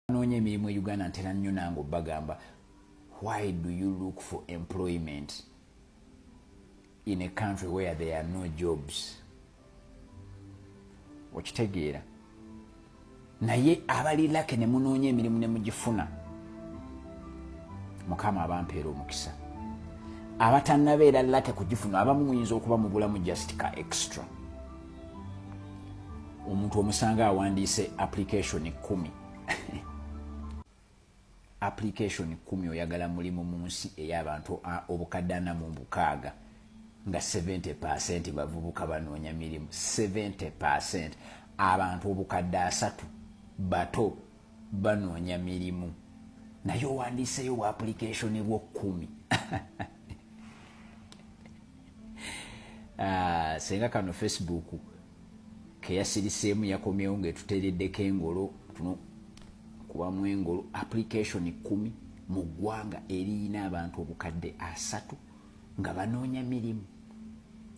Nonye emirimu e Uganda ntera nnyo nange bagamba, why do you look for employment in a country where there are no jobs? Okitegeera. Naye abali lake ne munoonya emirimu ne mugifuna, Mukama abampeera omukisa. Abatannabeera lake kugifuna abamu muyinza okuba mu bulamu just ka extra. Omuntu omusanga awandiise application 10 application 10 oyagala mulimu mu nsi ey'abantu obukadde 46 nga 70% bavubuka banoonya mirimu. 70% abantu obukadde 3 bato banoonya mirimu. Naye owandiiseyo bwa application bwo 10. Senga kano Facebook keyasiriseemu yakomyewo ng'etuteereddeko engolo kubamu engolo. Application 10 mu ggwanga eriyina abantu obukadde 3 nga banoonya mirimu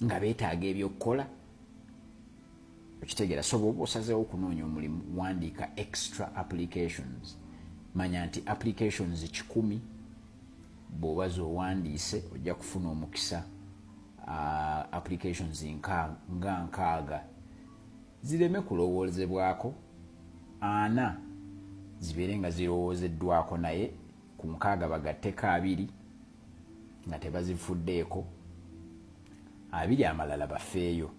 nga beetaaga ebyokukola. Okitegeera. So bw'oba osazeewo okunoonya omulimu wandiika extra applications. Manya nti applications 10 bw'oba z'owandiise ojja kufuna omukisa. Applications nga 6 zireme kulowoozebwako, 4 zibeere nga zirowoozeddwako, naye ku 6 bagatteko 2 nga tebazifuddeeko, 2 amalala bafeeyo.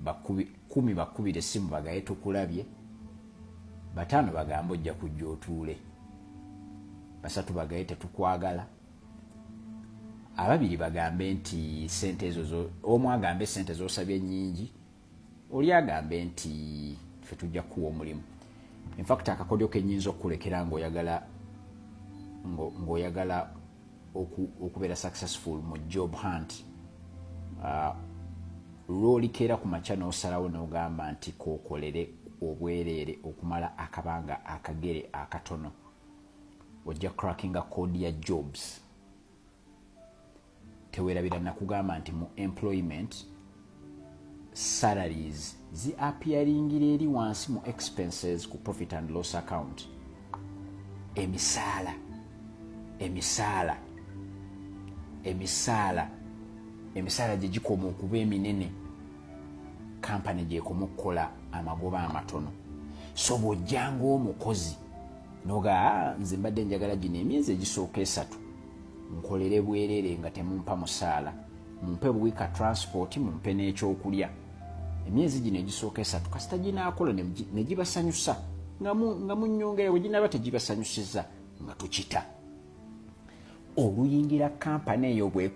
10 bakubire essimu bagaye tukulabye, 5 bagambe ojja kujja otuule, 3 bagaye tetukwagala, 2 bagambe nti sente ezo omu agambe sente z'osabye nnyingi, oli agambe nti ffe tujja kuwa omulimu. In fact akakodyo kenyinza okukulekera ng'oyagala okubeera successful mu job hunt. Lw'olikeera ku makya n'osalawo n'ogamba nti kookolere obwereere okumala akabanga akagere akatono, ojja crackinga code ya jobs. Teweerabira nakugamba nti mu employment salaries appearingira eri wansi mu expenses ku profit and loss account. Emisaala gye gikoma okuba eminene, kampani gyekoma okukola amagoba amatono. So bw'ojjanga omukozi noga nze mbadde njagala gino emyezi egisooka 3 nkolere bwereere nga temumpa musaala, mumpe buwika transport, mumpe n'ekyokulya, emyezi gino egisooka 3 kasita ginaakola ne gibasanyusa nga munnyongera, bwe ginaaba tegibasanyusizza nga tukita. Oluyingira kampani eyo bwe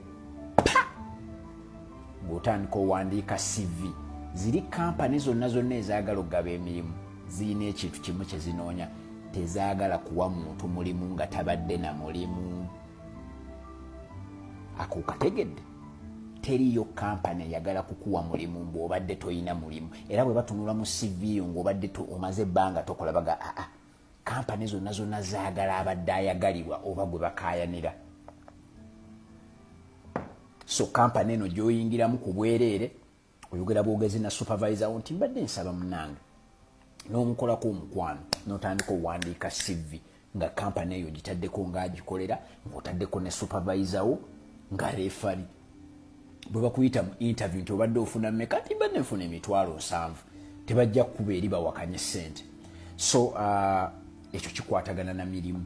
ng'otandika owandiika CV. Ziri kampani zonna ezaagala okugaba emirimu zirina ekintu kimu kye zinoonya, tezaagala kuwa muntu mulimu nga tabadde na mulimu. Ako kategedde. Teriyo kampani eyagala kukuwa mulimu bw'obadde toyina mulimu, era bwe batunula mu CV yo ng'obadde omaze ebbanga tokola baga kampani zonna zaagala abadde ayagalibwa oba gwe bakaayanira. So kampani eno gy'oyingiramu ku bwereere, oyogera bwogezi na supervisor nti mbadde nsaba munnange, n'omukolako omukwano, n'otandika owandiika CV nga kampani eyo gitaddeko ng'agikolera, ng'otaddeko ne supervisor wo nga refari. Bwe bakuyita mu interview nti obadde ofuna mmeka, nti mbadde nfuna emitwalo 7, tebajja kukuba eri bawakanye ssente. So ekyo kikwatagana na mirimu.